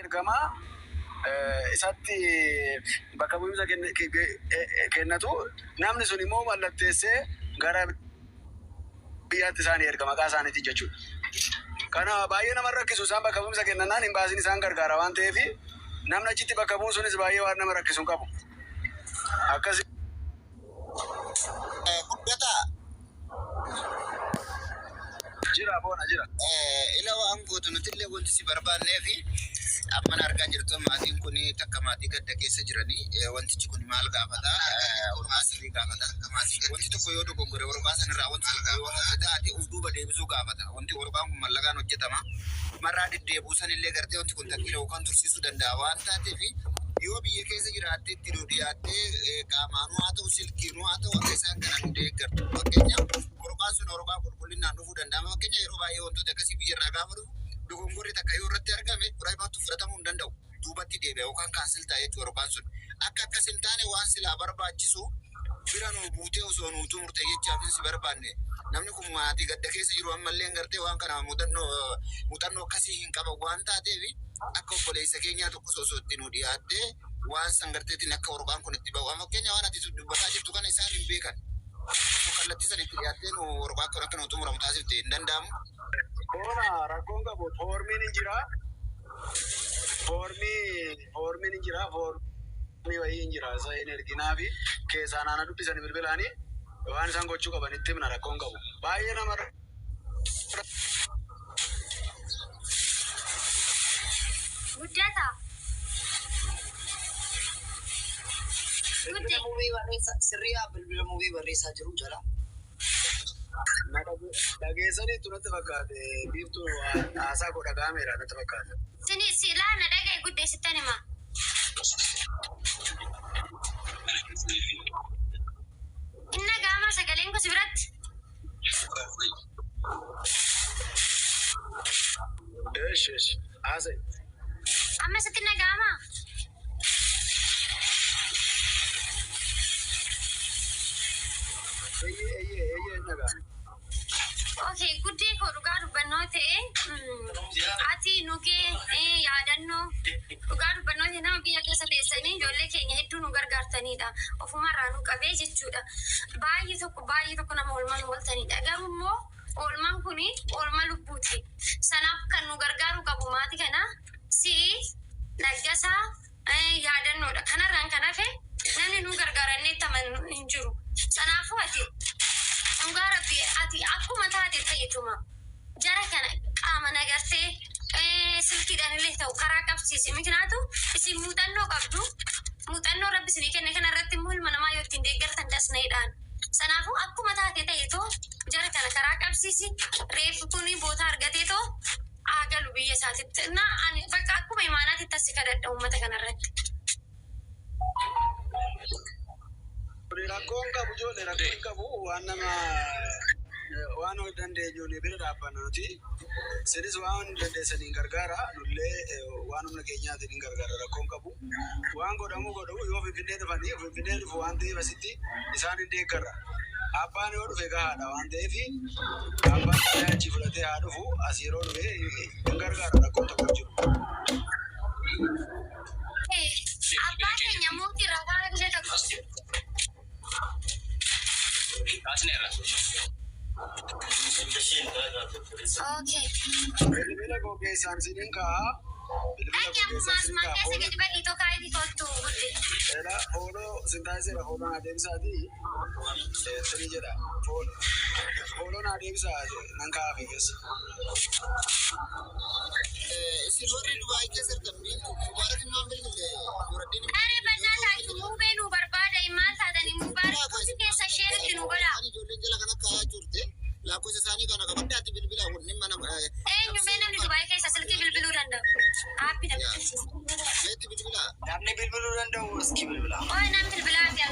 ergama isatti bakka bu'umsa kennatu namni sun immoo mallatteessee gara biyyaatti isaanii erga maqaa isaaniitiin jechuudha. Kana baay'ee nama rakkisu isaan bakka bu'umsa kennannaan hin baasin isaan gargaara waan ta'eef namni achitti bakka bu'u sunis baay'ee waan nama rakkisu qabu. Akkasii. Guddataa. Jira boona jira. Ila waan gootu nuti illee wanti si barbaannee fi amma argaa jirtu maatiin kun takka maatii gadda keessa jiranii wantichi kun maal gaafata ormaa sirrii gaafata wanti tokko yoo dogongore ormaa sanirraa wanti tokko yoo hafata ati of duuba deebisuu gaafata wanti ormaan kun mallaqaan hojjetama marraa deddeebuu sanillee gartee wanti kun takkiidha yookaan tursiisuu danda'a waan taateef yoo biyya keessa jiraattee itti nu dhiyaattee qaamaanuu haa ta'u silkiinuu haa ta'u akka isaan kana nu deeggartu fakkeenyaaf ormaan sun ormaa qulqullinaan dhufuu danda'a fakkeenya yeroo baay'ee wantoota akkasii biyyarraa gaafa dhufu dogongorri takka yoo irratti argame fudhatamuun fudhatamuu hin danda'u duubatti deebi'a yookaan kaansil ta'e jechuudha ormaan sun akka akkas hin taane waan silaa barbaachisu bira nu buutee osoo nuutu murtee jechaaf si barbaanne namni kun maatii gadda keessa jiru ammallee gartee waan kana muuxannoo akkasii hin qaban waan taateef akka obboleessa keenyaa tokko osoo itti nu dhiyaattee waan san garteetiin akka ormaan kun itti ba'u fakkeenya waan ati dubbataa jirtu kana isaan hin beekan kallattii san itti dhiyaattee nu ormaan kun akka nu xumuramu taasifte hin danda'amu. Boona rakkoon qabu foormiin hin jira. Foormiin hin jira. Foormii wayii hin jira. Isa hin erginaa fi keessaa naana dubbisanii bilbilaanii waan isaan gochuu qaban itti himna rakkoon qabu. Baay'ee nama Guddata. Sirriyaa bilbila muubii barreessaa jiru jala. Dhageessanii natti fakkaate biiftuu haasaa koo dhaga'ameera natti fakkaate. Silaa na dhagaye guddeessittan hima. Inna gaama sagaleen gosi biratti. Eesh haasa'e. Amma sitti na gaama. Eeyyee dhagaame. Okay, guddee koo dhugaa dubbannoo ta'e ati nugee yaadannoo dhugaa dubbannoo ta'e nama biyya keessa teessanii ijoollee keenya hedduu nu gargaartanidha. Ofumarraa nu qabee jechuudha. Baay'ee tokko nama oolmaa nu ooltanidha. Garuu immoo oolmaan kuni oolma lubbuuti. Sanaaf kan nu gargaaru qabu maatii kana si'i naggasaa yaadannoodha. Kanarraan kan hafe namni nu gargaarannee taman hin jiru. Sanaafuu dhugaa rabbi ati akkuma taate fayyaduma jara kana qaama nagartee silkiidhaan illee ta'u karaa qabsiisi mikinaatu isin muuxannoo qabdu muuxannoo rabbi isinii kenne kanarratti immoo ilma namaa yoo ittiin deeggartan dasneedhaan sanaafuu akkuma taate ta'eetoo jara kana karaa qabsiisi reefu kuni boota argateetoo aagalu biyya isaatitti na ani bakka akkuma imaanaatitti asii kadhadha uummata kanarratti. Rakkoon qabu ijoollee rakkoon qabu waan nama waan danda'e ijoollee bira dhaabbannuti. Isinis waan dandeessaniin gargaara nullee waan humna keenyaatiin hin gargaara rakkoon qabu. Waan godhamu yoo Finfinnee dhufanii Finfinnee dhufu waan ta'eef asitti isaan hin deeggarra. Abbaan yoo dhufe gahaadha waan ta'eef abbaan dhahee achi fudhatee haa dhufu as yeroo dhufe hin gargaara rakkoon tokko jiru. Abbaan keenya mootii ragaa illee tokko. Okay. Bilbila koo keessaan siniin ka'a. Bilbila koo keessaan siniin ka'a. Fooloo sintaasiseera fooloon adeemsaati. Sini jedha. Fooloon adeemsaa nan ka'a fi keessa. Isin warri Dubaay keessa argamni Mubaarak immoo bilbilee Nuraddiin. Aree bannaa taatu muubee nu barbaada maal taatanii Mubaarak kuusi keessa sheeritti nu godha. Ijoolleen jala kana kaa'aa turte lakkoofsa isaanii kana qabaddaatti bilbilaa wanni mana. Eenyu mee namni Dubaay keessa silkii bilbiluu danda'u? Aappi Meetti bilbilaa? Namni bilbiluu danda'u iski bilbila. Ooy namni bilbilaa fi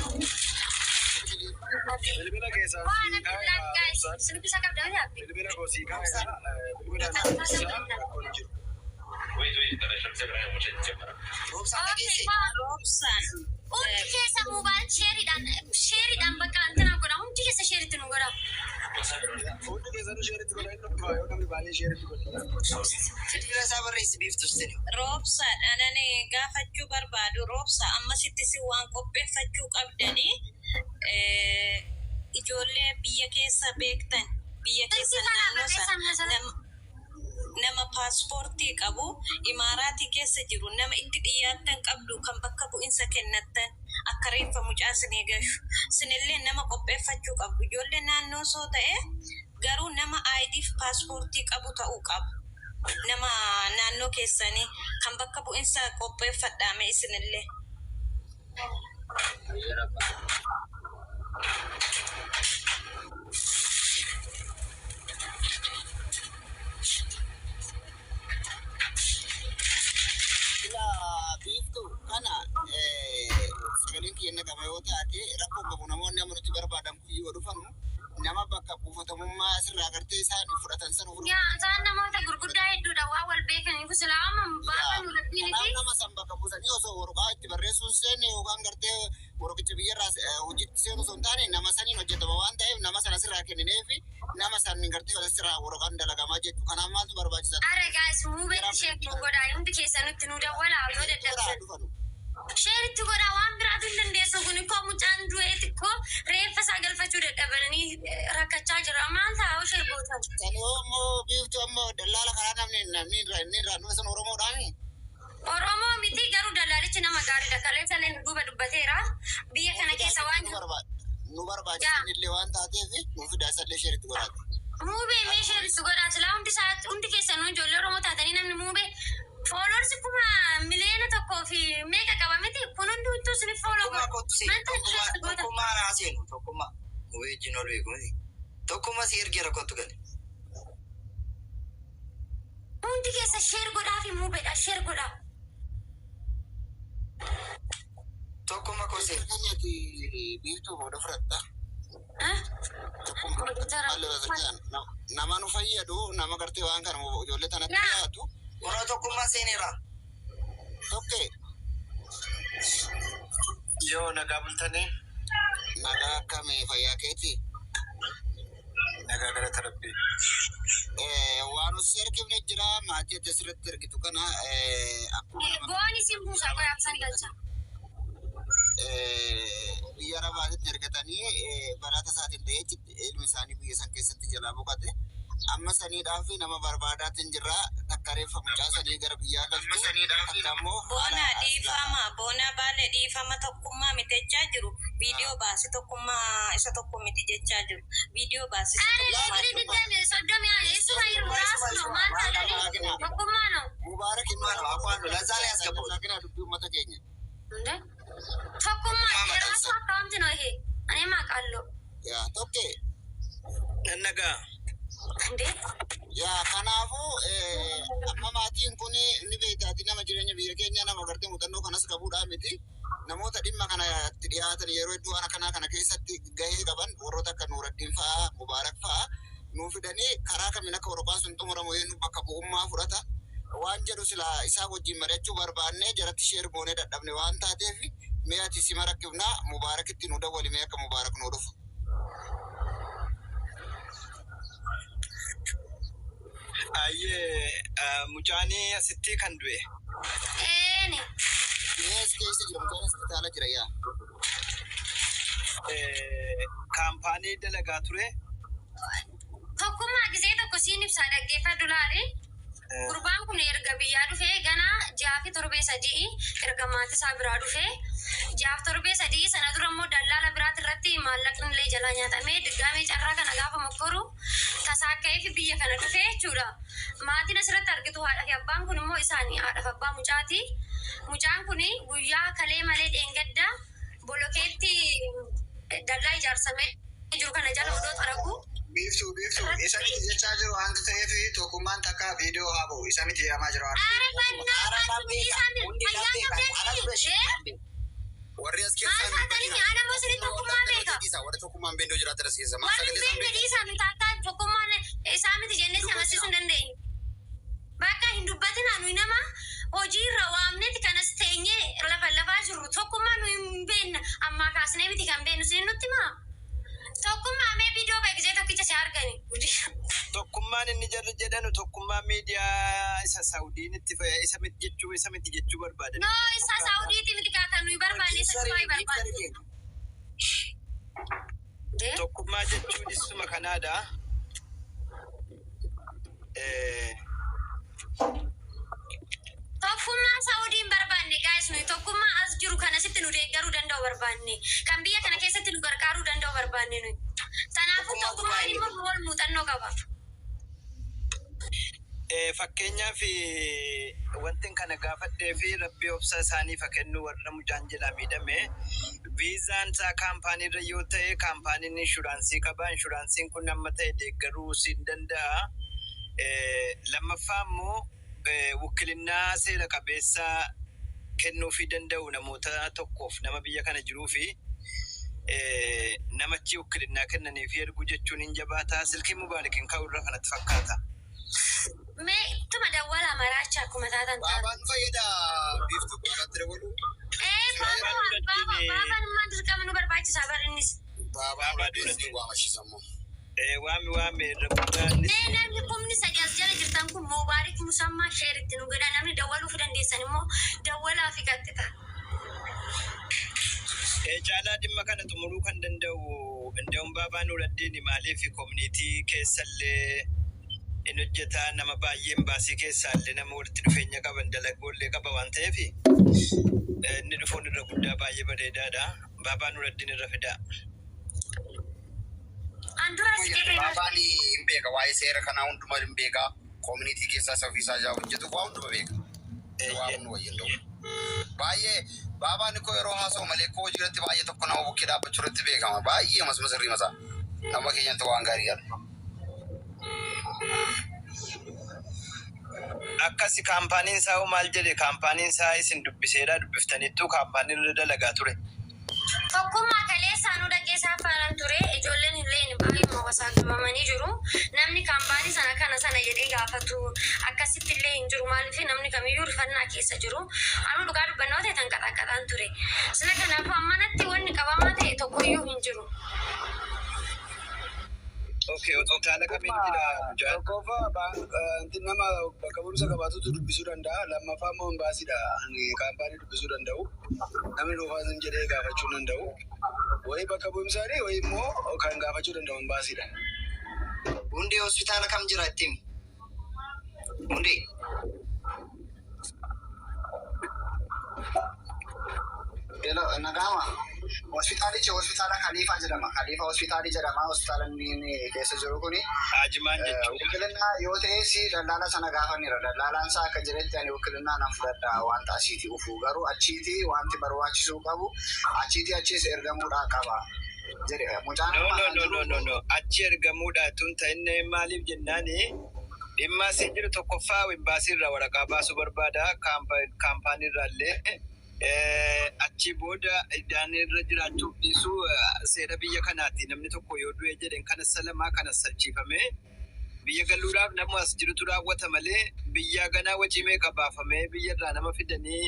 Bilbila keessaan namni bilbilaa guys silkii isa qabda aappi. bilbila koo sii kaa'e bilbila naannoo rakkoon jiru. Hundi keessa Mubaarak sheeriidhaan bakka antina godha hundi keessa sheeritti nu godha. Hundi keessanuu sheeritti godha inni dhufa yoo namni baay'ee sheeritti godha. Fidila isaa barreessi biiftusti. Roobsa dhanane gaafachuu barbaadu roobsa ammasitti si waan qopheeffachuu qabdanii ijoollee biyya keessa beektan biyya keessa naannoo nama paaspoortii qabu imaaraatii keessa jiru nama itti dhiyaatan qabdu kan bakka bu'insa kennatan akka reeffa mucaa sinii gashu sinillee nama qopheeffachuu qabdu ijoollee naannoo soo ta'e garuu nama ID paaspoortii qabu ta'uu qabu nama naannoo keessanii kan bakka bu'insa qopheeffadhaame isinillee. Biiftuu kana sagaleen kiyyanna qaba yoo taate rakkoo qabu namoonni amma nuti barbaadan kuyyoo dhufanu nama bakka buufatamummaa asirraa agartee isaan fudhatan sana isaan namoota gurguddaa hedduudha waa wal beekaniif islaama baafan ulatti nama san bakka buusanii osoo waraqaa itti barreessuun seenne yookaan gartee waraqicha biyyarraa hojiitti seenu osoo hin taane nama saniin hojjetama waan ta'eef nama sana sirraa kennineefi nama san gartee sirraa waraqaan dalagamaa jettu kanaaf maaltu barbaachisa? Are guys muubeetti sheekuu godhaa hundi keessanitti nu dawwalaa yoo dadhabsan. Sheeritti godhaa waan biraatu hin dandeessu kun koo mucaan du'ee xiqqoo reeffa isaa galfachuu dadhabanii rakkachaa jira maal taa'u sheekootan. Sani immoo biiftuu ammoo dallaala karaa namni irraa nuyi sun Oromoodhaani. Oromoo miti garuu dallaalichi nama gaariidha kaleessa illee duuba dubbateera biyya kana keessa waan jiru. Nu barbaachisan illee waan taateef nu fidaasallee sheeritti godhaate. Muubee mee sheeritti godhaa silaa hundi keessanuu ijoollee Oromoo taatanii namni muubee fooloorsi kuma miliyoona tokkoo fi meeqa qaba miti kun hundi huccuu isiniif fooloo tokkummaa raaseenu tokkummaa muubee wajjin ol beekumsi tokkummaa si ergee rakkootu gale. Hundi keessa sheer godhaa fi muubeedha sheer godhaa. Tokkummaa kosee biiftuu booda fudhatta. Nama nu fayyadu nama gartee waan kana ijoollee tanatti dhiyaatu. Warra tokkummaa seeneera. Tokkee. Yoo nagaa bultanii. Nagaa akkamii fayyaa keeti? Nagaa galata rabbii. Waan nuti ergifne jira maatii adda asirratti ergitu kana. Bu'aan isin buusaa qoyaabsan galcha. Biyya Arabaatti ergatanii baraata isaatiin ta'ee ilmi isaanii biyya san keessatti jalaa boqote. Amma saniidhaaf nama barbaadaatiin jirra takka reeffa mucaa sanii gara biyyaa galchu. Boona baalee dhiifama tokkummaa mitechaa jiru. Viidiyoo baasi tokkummaa isa tokko miti jechaa jiru. Viidiyoo baasi Mubaarak ilmaan afaan lazaalee as qabu. Laakina dubbii uummata keenya. Tokkummaa yeroo akkaawunti noo hee ani maqaallo. Yaa tokkee. Nagaa. Yaa kanaafuu amma maatiin kun ni beektaati nama jireenya biyya keenya nama gartee muuxannoo kanas qabuudhaa miti. Namoota dhimma kana itti dhiyaatan yeroo hedduu waan akkanaa kana keessatti gahee qaban warroota akka Nuuraddiin fa'aa Mubaarak fa'aa nuu fidanii karaa kamiin akka waraqaa sun xumuramu eenyu bakka bu'ummaa fudhata. Waan jedhu silaa isaa wajjin mari'achuu barbaannee jaratti sheer goonee dadhabne waan taateef mee ati sima rakkifnaa Mubaarakitti nu dawwali mee akka Mubaarak nu dhufu. Ayyee mucaanii asitti kan du'e. Eeni. Yes keessa jira mucaan hospitaala jira yaa. Kaampaanii dalagaa ture. Tokkummaa gisee tokko siin ibsaa dhaggeeffadhu laali. Gurbaan kun erga biyyaa dhufee ganaa 6-7 erga maatii isaa biraa dhufee 6-7 sana dura immoo dallaala biraati irratti maallaqni illee jalaa nyaatamee diggaamee carraa kana gaafa mokkoru tasaa ka'eef biyya kana dhufee jechuudha. Maatiin asirratti argitu haadha fi abbaan kun immoo isaanii haadha fi abbaa mucaati. Mucaan kun guyyaa kalee malee dheengadda bolokeetti dallaa ijaarsamee jiru kana jala odoo xaragu. Biiftuu isa miti jechaa jiru waanta ta'eef tokkummaan takka viidiyoo haa ba'u isa miti jedhamaa jira. Warri as keessaa warri tokkummaan beendoo jiraatan as keessa maal sagalee isaa miti jennee si amansiisuu hin dandeenyu. Bakka hin dubbatin nuyi nama hojii irra waamneeti kanas teenyee lafaa jirru tokkummaa nuyi hin beenna ammaa kaasnee miti kan beennu siin nutti maa. Tokkummaa mee viidiyoo beeksisee tokkicha si arga tokkummaan inni jarri jedhanu tokkummaa miidiyaa isa Saawudiinitti isa miti jechuu barbaada. No, isa Saawudiitti miti kan nuyi barbaanne isa nuyi barbaanne. Tokkummaa jechuun isuma kanaadha. Tokkummaa Saawudiin barbaanne guys nuyi tokkummaa as jiru kanasitti nu deeggaruu danda'u barbaanne. Kan biyya kana keessatti nu gargaaruu danda'u barbaanne nuyi. Kanaafuu tokkummaa immoo wal muuxannoo qaba. Fakkeenyaaf wanti kana gaafadhee fi rabbi obsa isaaniif kennu warra mucaan jala miidhame viizaan isaa kaampaanii irra yoo ta'e kaampaaniin inshuraansii qaba. Inshuraansiin kun amma ta'e deeggaruu siin danda'a. Lammaffaa immoo wukkilinnaa seera qabeessaa kennuufii danda'u namoota tokkoof nama biyya kana jiruu fi namachi wukkilinnaa kennaniif ergu jechuun hin jabaata. Silkii mubaalikiin ka'urra kanatti fakkaata. Mee tuma dawwala maraacha akkuma taatan taata. Baabaan fayyada biiftuu kanatti dabalu. Baabaan immoo dirqama nu barbaachisaa barinnis. Baabaa duratti waamashisammoo. Waami irra guddaan. Namni kumni sadii as jala jirtan kun Mubaarik Musammaa sheeritti nu godha namni dawwaluuf dandeessan immoo dawwalaa fi gattita. Caalaa dhimma kana xumuruu kan danda'u Baabaa Nuuraddiin maaliif koominiitii keessallee in hojjetaa nama baay'een baasii keessaallee nama walitti dhufeenya qaban dalagoollee qaba waan ta'eef inni dhufuun irra guddaa baay'ee bareedaadha. Baabaa Nuuraddiin irra fidaa. Baabaan hin beeka waa'ee seera kanaa hundumaa hin beeka. Koominiitii keessaa saffisa isaa hojjetu waa hunduma beeka. Waa hundu wayyin ta'u. Baay'ee baabaan koo yeroo haasa'u malee koo hojiirratti baay'ee tokko nama bukkee dhaabbachuu irratti beekama. Baay'ee masuma sirrii masaa. Nama keenyatti waan gaarii jedhu. Akkasi kaampaaniin isaa maal jedhe kaampaaniin isaa isin dubbiseedhaa dubbiftaniittuu kaampaaniin irra dalagaa ture. Tokkummaa kaleessaa nu dhageessaa faana ture ijoolleen illee baay'ee moo'asaa qabamanii jiru. Namni kaampaanii sana jedhee gaafatu akkasitti illee hin jiru maaliif namni kamiyyuu rifannaa keessa jiru. Anu dhugaa dubbannoo ta'e tan qaxaqaxaan ture. Sila kanaafuu ammanatti wanni qabamaa ta'e tokkoyyuu hin jiru. Okay, hospitaala kamiin jira? Tokkoffaa nama bakka bu'umsa qabaatutu dubbisuu danda'a. Lammaffaa immoo baasiidha. Kaampaanii dubbisuu danda'u. Namni dhuunfaan hin jedhee gaafachuu danda'u. Wayii bakka bu'umsaadhi wayii immoo kan gaafachuu danda'u baasiidha. Hundee hospitaala kam jira ittiin? Hundee. Nagama. Hospitaalichi hospitaala Khaliifaa jedhama. Khaliifaa hospitaalii jedhama. Hospitaala inni keessa jiru kuni. Haajimaan jechuudha. Wukkilinnaa yoo ta'es dallaala sana gaafanneera. Dallaalaan isaa akka jedhetti ani wukkilinnaa nan fudhadha wanta asiitii dhufu. Garuu achiitii wanti barbaachisuu qabu achiis ergamuudhaa qaba. No. Achi ergamuudhaa tun ta'inne maaliif jennaani dhimma asii jiru tokkoffaa wimbaasiirraa waraqaa baasuu barbaada. Kaampaaniirraallee. Achi booda daanirra jiraachuuf dhiisuu seera biyya kanaatti namni tokko yoo du'e jedhan kanas salamaa kanas salchifamee biyya galuudhaaf nama as jirutu raawwata malee biyya ganaa wacimee qabaafamee biyyarraa nama fidanii